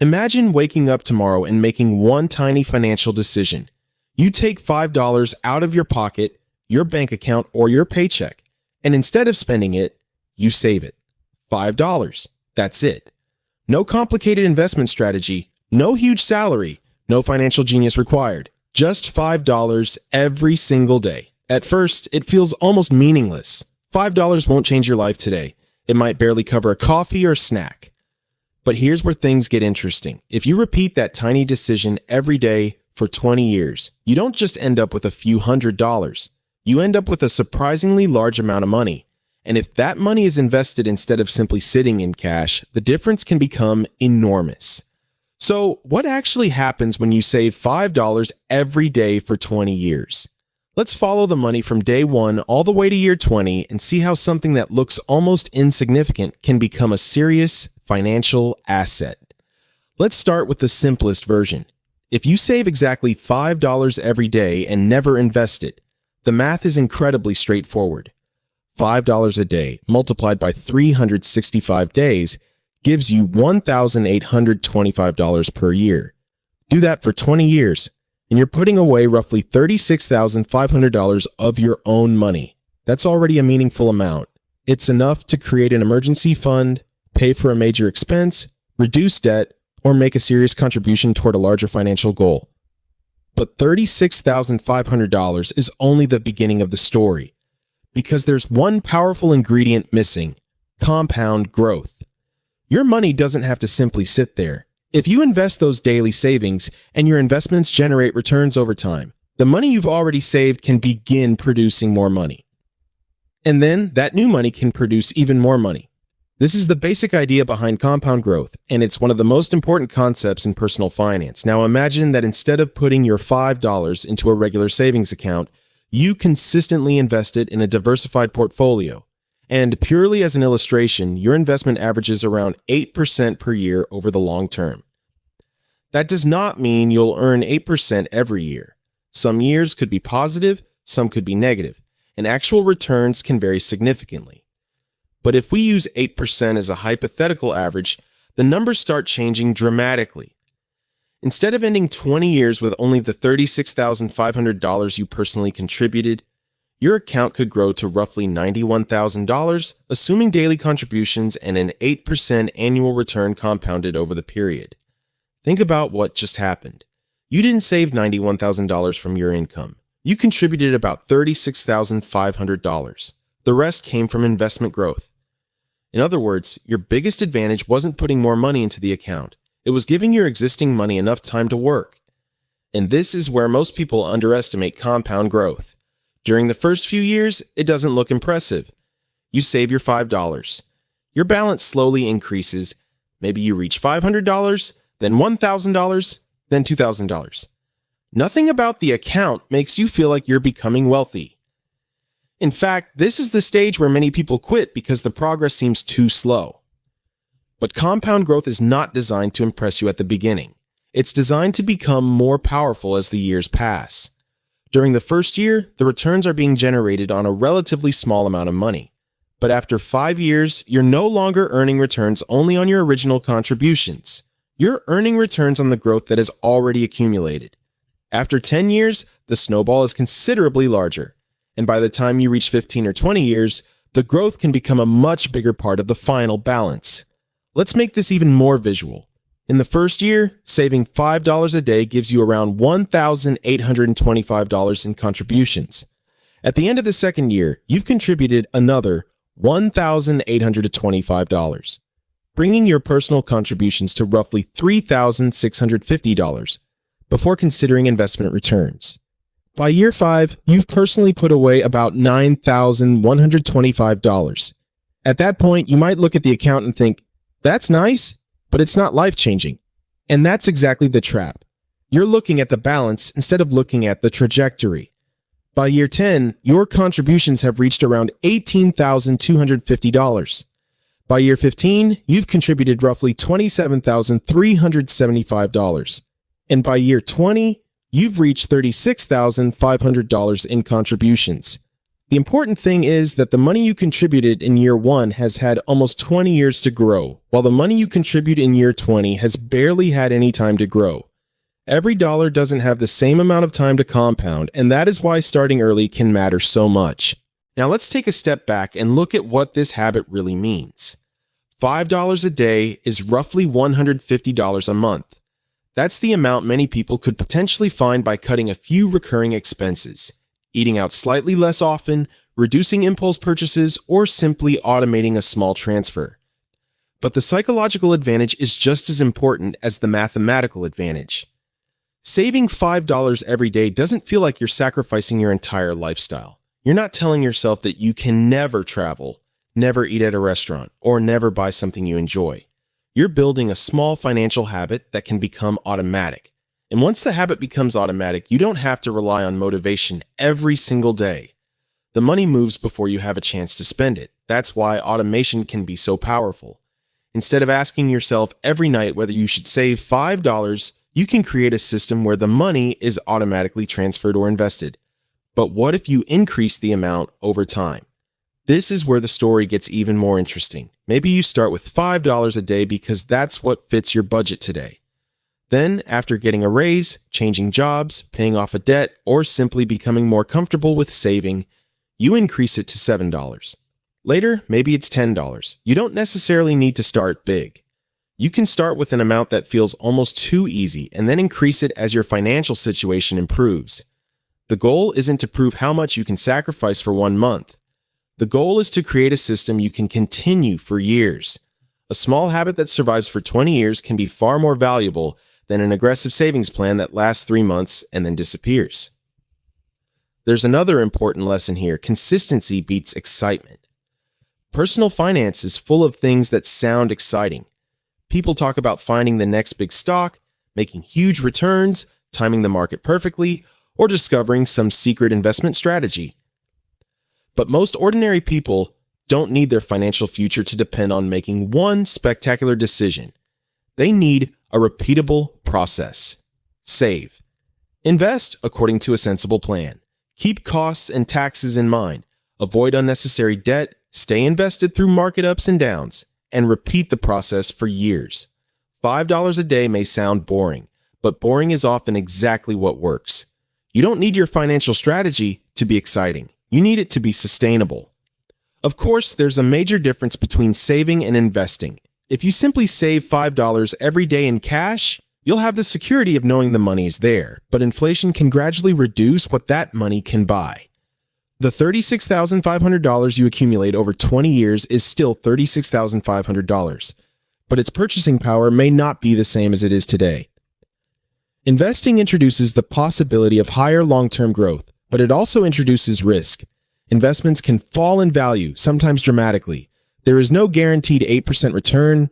Imagine waking up tomorrow and making one tiny financial decision. You take $5 out of your pocket, your bank account, or your paycheck, and instead of spending it, you save it. $5. That's it. No complicated investment strategy, no huge salary, no financial genius required. Just $5 every single day. At first, it feels almost meaningless. $5 won't change your life today. It might barely cover a coffee or snack. But here's where things get interesting. If you repeat that tiny decision every day for 20 years, you don't just end up with a few $100s. You end up with a surprisingly large amount of money. And if that money is invested instead of simply sitting in cash, the difference can become enormous. So, what actually happens when you save $5 every day for 20 years? Let's follow the money from day 1 all the way to year 20 and see how something that looks almost insignificant can become a serious financial asset. Let's start with the simplest version. If you save exactly $5 every day and never invest it, the math is incredibly straightforward. $5 a day multiplied by 365 days gives you $1,825 per year. Do that for 20 years, and you're putting away roughly $36,500 of your own money. That's already a meaningful amount. It's enough to create an emergency fund, pay for a major expense, reduce debt, or make a serious contribution toward a larger financial goal. But $36,500 is only the beginning of the story, because there's one powerful ingredient missing: compound growth. Your money doesn't have to simply sit there. If you invest those daily savings and your investments generate returns over time, the money you've already saved can begin producing more money. And then that new money can produce even more money. This is the basic idea behind compound growth, and it's one of the most important concepts in personal finance. Now imagine that instead of putting your $5 into a regular savings account, you consistently invest it in a diversified portfolio. And purely as an illustration, your investment averages around 8% per year over the long term. That does not mean you'll earn 8% every year. Some years could be positive, some could be negative, and actual returns can vary significantly. But if we use 8% as a hypothetical average, the numbers start changing dramatically. Instead of ending 20 years with only the $36,500 you personally contributed, your account could grow to roughly $91,000, assuming daily contributions and an 8% annual return compounded over the period. Think about what just happened. You didn't save $91,000 from your income. You contributed about $36,500. The rest came from investment growth. In other words, your biggest advantage wasn't putting more money into the account. It was giving your existing money enough time to work. And this is where most people underestimate compound growth. During the first few years, it doesn't look impressive. You save your $5. Your balance slowly increases. Maybe you reach $500, then $1,000, then $2,000. Nothing about the account makes you feel like you're becoming wealthy. In fact, this is the stage where many people quit because the progress seems too slow. But compound growth is not designed to impress you at the beginning. It's designed to become more powerful as the years pass. During the first year, the returns are being generated on a relatively small amount of money. But after 5 years, you're no longer earning returns only on your original contributions. You're earning returns on the growth that has already accumulated. After 10 years, the snowball is considerably larger. And by the time you reach 15 or 20 years, the growth can become a much bigger part of the final balance. Let's make this even more visual. In the first year, saving $5 a day gives you around $1,825 in contributions. At the end of the second year, you've contributed another $1,825, bringing your personal contributions to roughly $3,650 before considering investment returns. By year 5, you've personally put away about $9,125. At that point, you might look at the account and think, that's nice, but it's not life-changing. And that's exactly the trap. You're looking at the balance instead of looking at the trajectory. By year 10, your contributions have reached around $18,250. By year 15, you've contributed roughly $27,375. And by year 20, you've reached $36,500 in contributions. The important thing is that the money you contributed in year 1 has had almost 20 years to grow, while the money you contribute in year 20 has barely had any time to grow. Every dollar doesn't have the same amount of time to compound, and that is why starting early can matter so much. Now let's take a step back and look at what this habit really means. $5 a day is roughly $150 a month. That's the amount many people could potentially find by cutting a few recurring expenses, eating out slightly less often, reducing impulse purchases, or simply automating a small transfer. But the psychological advantage is just as important as the mathematical advantage. Saving $5 every day doesn't feel like you're sacrificing your entire lifestyle. You're not telling yourself that you can never travel, never eat at a restaurant, or never buy something you enjoy. You're building a small financial habit that can become automatic. And once the habit becomes automatic, you don't have to rely on motivation every single day. The money moves before you have a chance to spend it. That's why automation can be so powerful. Instead of asking yourself every night whether you should save $5, you can create a system where the money is automatically transferred or invested. But what if you increase the amount over time? This is where the story gets even more interesting. Maybe you start with $5 a day because that's what fits your budget today. Then, after getting a raise, changing jobs, paying off a debt, or simply becoming more comfortable with saving, you increase it to $7. Later, maybe it's $10. You don't necessarily need to start big. You can start with an amount that feels almost too easy and then increase it as your financial situation improves. The goal isn't to prove how much you can sacrifice for 1 month. The goal is to create a system you can continue for years. A small habit that survives for 20 years can be far more valuable than an aggressive savings plan that lasts 3 months and then disappears. There's another important lesson here. Consistency beats excitement. Personal finance is full of things that sound exciting. People talk about finding the next big stock, making huge returns, timing the market perfectly, or discovering some secret investment strategy. But most ordinary people don't need their financial future to depend on making one spectacular decision. They need a repeatable process. Save. Invest according to a sensible plan. Keep costs and taxes in mind. Avoid unnecessary debt. Stay invested through market ups and downs. And repeat the process for years. $5 a day may sound boring, but boring is often exactly what works. You don't need your financial strategy to be exciting. You need it to be sustainable. Of course, there's a major difference between saving and investing. If you simply save $5 every day in cash, you'll have the security of knowing the money is there, but inflation can gradually reduce what that money can buy. The $36,500 you accumulate over 20 years is still $36,500, but its purchasing power may not be the same as it is today. Investing introduces the possibility of higher long-term growth, but it also introduces risk. Investments can fall in value, sometimes dramatically. There is no guaranteed 8% return,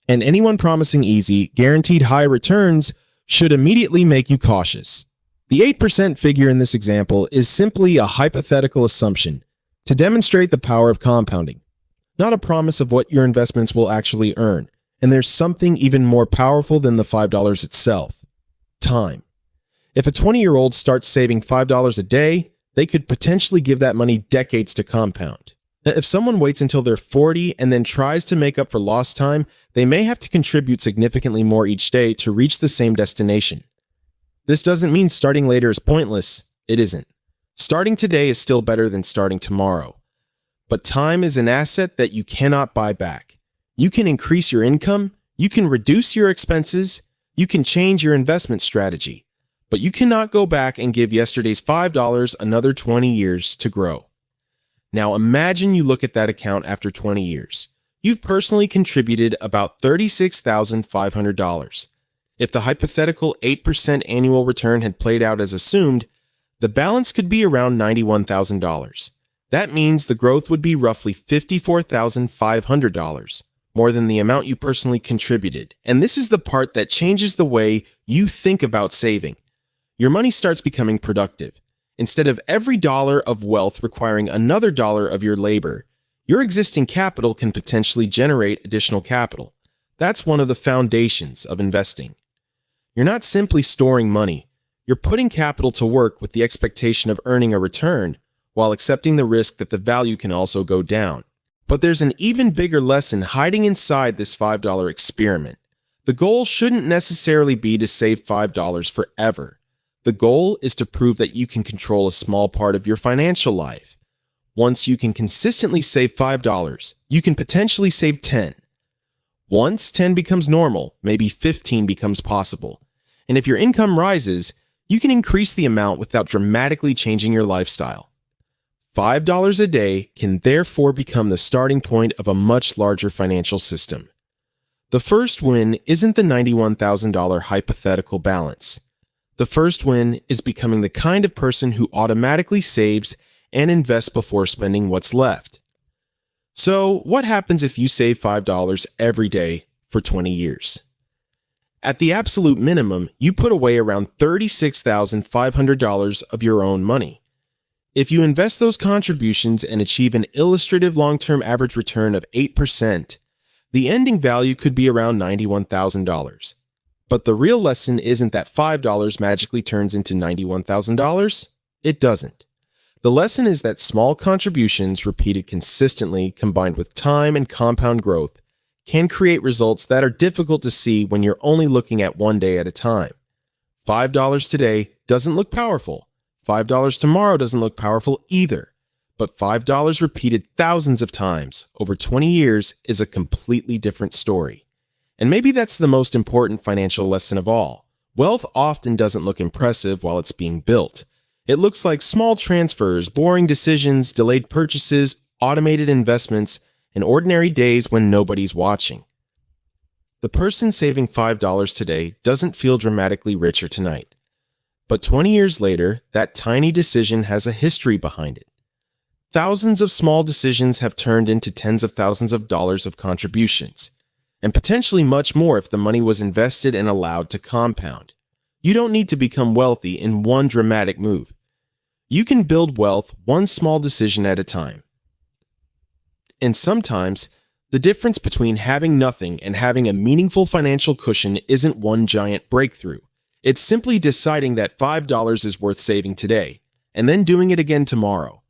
and anyone promising easy, guaranteed high returns should immediately make you cautious. The 8% figure in this example is simply a hypothetical assumption to demonstrate the power of compounding, not a promise of what your investments will actually earn. And there's something even more powerful than the $5 itself: time. If a 20-year-old starts saving $5 a day, they could potentially give that money decades to compound. Now, if someone waits until they're 40 and then tries to make up for lost time, they may have to contribute significantly more each day to reach the same destination. This doesn't mean starting later is pointless. It isn't. Starting today is still better than starting tomorrow. But time is an asset that you cannot buy back. You can increase your income, you can reduce your expenses, you can change your investment strategy, but you cannot go back and give yesterday's $5 another 20 years to grow. Now imagine you look at that account after 20 years. You've personally contributed about $36,500. If the hypothetical 8% annual return had played out as assumed, the balance could be around $91,000. That means the growth would be roughly $54,500, more than the amount you personally contributed. And this is the part that changes the way you think about saving. Your money starts becoming productive. Instead of every dollar of wealth requiring another dollar of your labor, your existing capital can potentially generate additional capital. That's one of the foundations of investing. You're not simply storing money. You're putting capital to work with the expectation of earning a return, while accepting the risk that the value can also go down. But there's an even bigger lesson hiding inside this $5 experiment. The goal shouldn't necessarily be to save $5 forever. The goal is to prove that you can control a small part of your financial life. Once you can consistently save $5, you can potentially save 10. Once 10 becomes normal, maybe 15 becomes possible. And if your income rises, you can increase the amount without dramatically changing your lifestyle. $5 a day can therefore become the starting point of a much larger financial system. The first win isn't the $91,000 hypothetical balance. The first win is becoming the kind of person who automatically saves and invests before spending what's left. So, what happens if you save $5 every day for 20 years? At the absolute minimum, you put away around $36,500 of your own money. If you invest those contributions and achieve an illustrative long-term average return of 8%, the ending value could be around $91,000. But the real lesson isn't that $5 magically turns into $91,000. It doesn't. The lesson is that small contributions repeated consistently, combined with time and compound growth, can create results that are difficult to see when you're only looking at one day at a time. $5 today doesn't look powerful. $5 tomorrow doesn't look powerful either. But $5 repeated thousands of times over 20 years is a completely different story. And maybe that's the most important financial lesson of all. Wealth often doesn't look impressive while it's being built. It looks like small transfers, boring decisions, delayed purchases, automated investments, and ordinary days when nobody's watching. The person saving $5 today doesn't feel dramatically richer tonight. But 20 years later, that tiny decision has a history behind it. Thousands of small decisions have turned into tens of thousands of dollars of contributions, and potentially much more if the money was invested and allowed to compound. You don't need to become wealthy in one dramatic move. You can build wealth one small decision at a time. And sometimes, the difference between having nothing and having a meaningful financial cushion isn't one giant breakthrough. It's simply deciding that $5 is worth saving today, and then doing it again tomorrow.